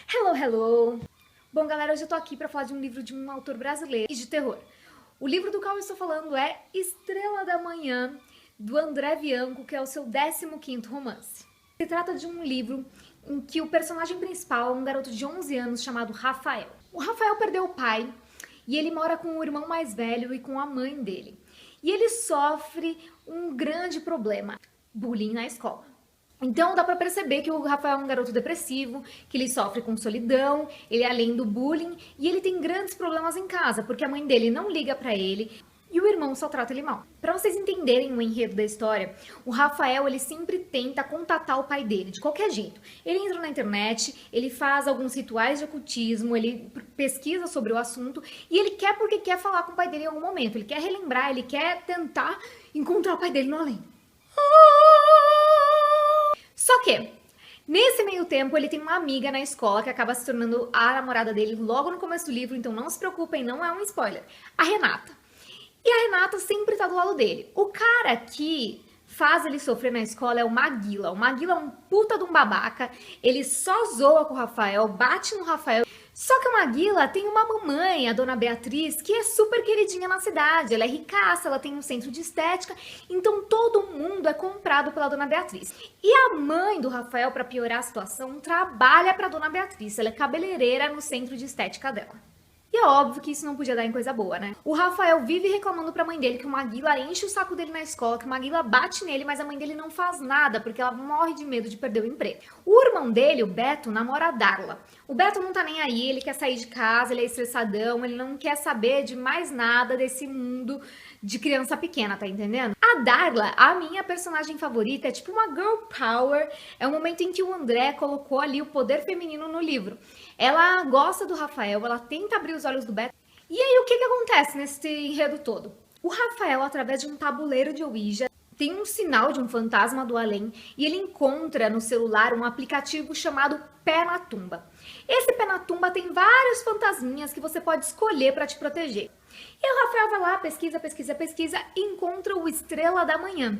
Hello, hello! Bom, galera, hoje eu tô aqui pra falar de um livro de um autor brasileiro e de terror. O livro do qual eu estou falando é Estrela da Manhã, do André Bianco, que é o seu 15º romance. Se trata de um livro em que o personagem principal é um garoto de 11 anos chamado Rafael. O Rafael perdeu o pai e ele mora com o irmão mais velho e com a mãe dele. E ele sofre um grande problema, bullying na escola. Então dá pra perceber que o Rafael é um garoto depressivo, que ele sofre com solidão, ele é além do bullying e ele tem grandes problemas em casa, porque a mãe dele não liga pra ele e o irmão só trata ele mal. Pra vocês entenderem o enredo da história, o Rafael ele sempre tenta contatar o pai dele, de qualquer jeito. Ele entra na internet, ele faz alguns rituais de ocultismo, ele pesquisa sobre o assunto e ele quer porque quer falar com o pai dele em algum momento, ele quer relembrar, ele quer tentar encontrar o pai dele no além. Só que, nesse meio tempo, ele tem uma amiga na escola que acaba se tornando a namorada dele logo no começo do livro, então não se preocupem, não é um spoiler. A Renata. E a Renata sempre tá do lado dele. O cara que faz ele sofrer na escola é o Maguila. O Maguila é um puta de um babaca, ele só zoa com o Rafael, bate no Rafael. Só que o Maguila tem uma mamãe, a dona Beatriz, que é super queridinha na cidade. Ela é ricaça, ela tem um centro de estética, então todo mundo é comprado pela dona Beatriz. E a mãe do Rafael, para piorar a situação, trabalha para dona Beatriz. Ela é cabeleireira no centro de estética dela. E é óbvio que isso não podia dar em coisa boa, né? O Rafael vive reclamando pra mãe dele que o Maguila enche o saco dele na escola, que o Maguila bate nele, mas a mãe dele não faz nada, porque ela morre de medo de perder o emprego. O irmão dele, o Beto, namora a Darla. O Beto não tá nem aí, ele quer sair de casa, ele é estressadão, ele não quer saber de mais nada desse mundo de criança pequena, tá entendendo? A Darla, a minha personagem favorita, é tipo uma girl power, é o momento em que o André colocou ali o poder feminino no livro. Ela gosta do Rafael, ela tenta abrir os olhos do Beto. E aí, o que acontece nesse enredo todo? O Rafael, através de um tabuleiro de Ouija, tem um sinal de um fantasma do além e ele encontra no celular um aplicativo chamado Pé na Tumba. Esse Pé na Tumba tem vários fantasminhas que você pode escolher para te proteger. E o Rafael vai lá, pesquisa e encontra o Estrela da Manhã.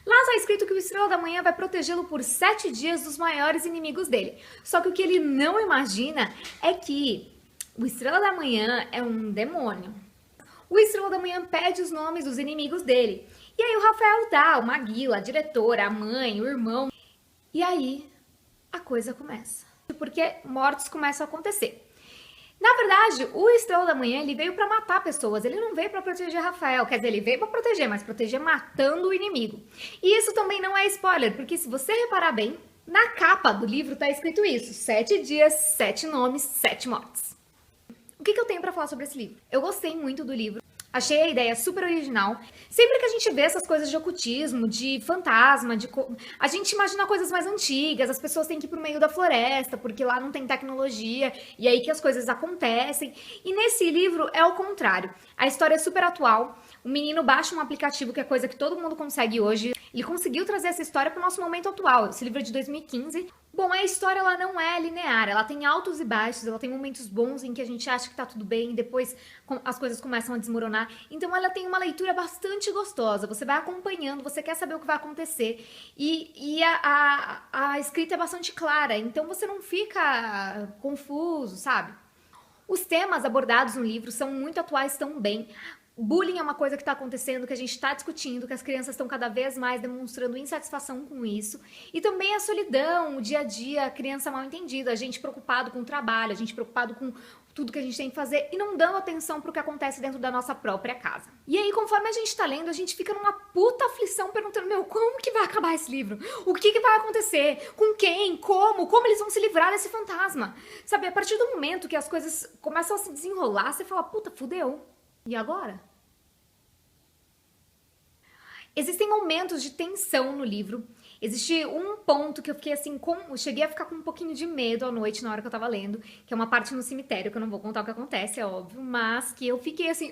Lá está escrito que o Estrela da Manhã vai protegê-lo por 7 dias dos maiores inimigos dele. Só que o que ele não imagina é que o Estrela da Manhã é um demônio. O Estrela da Manhã pede os nomes dos inimigos dele. E aí o Rafael dá, o Maguila, a diretora, a mãe, o irmão. E aí a coisa começa. Porque mortes começam a acontecer. Na verdade, o Estrela da Manhã ele veio pra matar pessoas, ele não veio pra proteger Rafael, quer dizer, ele veio pra proteger, mas proteger matando o inimigo. E isso também não é spoiler, porque se você reparar bem, na capa do livro tá escrito isso, 7 dias, 7 nomes, 7 mortes. O que eu tenho pra falar sobre esse livro? Eu gostei muito do livro. Achei a ideia super original. Sempre que a gente vê essas coisas de ocultismo, de fantasma, a gente imagina coisas mais antigas, as pessoas têm que ir pro meio da floresta, porque lá não tem tecnologia, e aí que as coisas acontecem. E nesse livro é o contrário. A história é super atual, o menino baixa um aplicativo, que é coisa que todo mundo consegue hoje. Ele conseguiu trazer essa história pro nosso momento atual. Esse livro é de 2015. Bom, a história ela não é linear, ela tem altos e baixos, ela tem momentos bons em que a gente acha que tá tudo bem e depois as coisas começam a desmoronar. Então ela tem uma leitura bastante gostosa, você vai acompanhando, você quer saber o que vai acontecer e a escrita é bastante clara, então você não fica confuso, sabe? Os temas abordados no livro são muito atuais também. Bullying é uma coisa que está acontecendo, que a gente está discutindo, que as crianças estão cada vez mais demonstrando insatisfação com isso. E também a solidão, o dia a dia, a criança mal entendida, a gente preocupado com o trabalho, a gente preocupado com tudo que a gente tem que fazer e não dando atenção para o que acontece dentro da nossa própria casa. E aí, conforme a gente tá lendo, a gente fica numa puta aflição perguntando, meu, como que vai acabar esse livro? O que vai acontecer? Com quem? Como eles vão se livrar desse fantasma? Sabe, a partir do momento que as coisas começam a se desenrolar, você fala, puta, fudeu. E agora? Existem momentos de tensão no livro. Existe um ponto que eu fiquei assim, eu cheguei a ficar com um pouquinho de medo à noite na hora que eu tava lendo, que é uma parte no cemitério, que eu não vou contar o que acontece, é óbvio, mas que eu fiquei assim,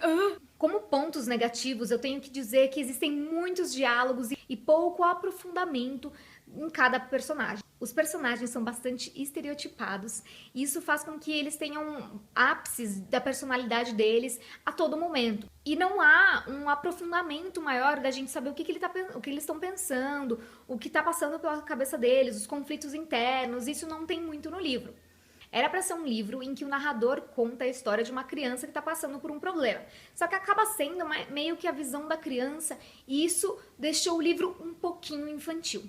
Como pontos negativos, eu tenho que dizer que existem muitos diálogos e pouco aprofundamento em cada personagem. Os personagens são bastante estereotipados e isso faz com que eles tenham ápices da personalidade deles a todo momento. E não há um aprofundamento maior da gente saber o que eles estão pensando, o que está passando pela cabeça deles, os conflitos internos, isso não tem muito no livro. Era pra ser um livro em que o narrador conta a história de uma criança que tá passando por um problema. Só que acaba sendo meio que a visão da criança e isso deixou o livro um pouquinho infantil.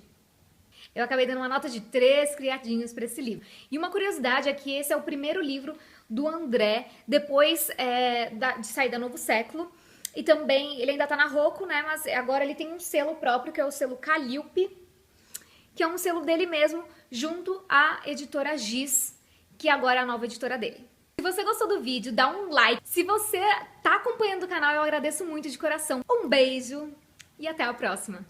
Eu acabei dando uma nota de 3 criadinhos para esse livro. E uma curiosidade é que esse é o primeiro livro do André, depois de sair da Novo Século. E também, ele ainda tá na Rocco, né? Mas agora ele tem um selo próprio, que é o selo Calliope, que é um selo dele mesmo, junto à editora Giz, que agora é a nova editora dele. Se você gostou do vídeo, dá um like. Se você tá acompanhando o canal, eu agradeço muito de coração. Um beijo e até a próxima!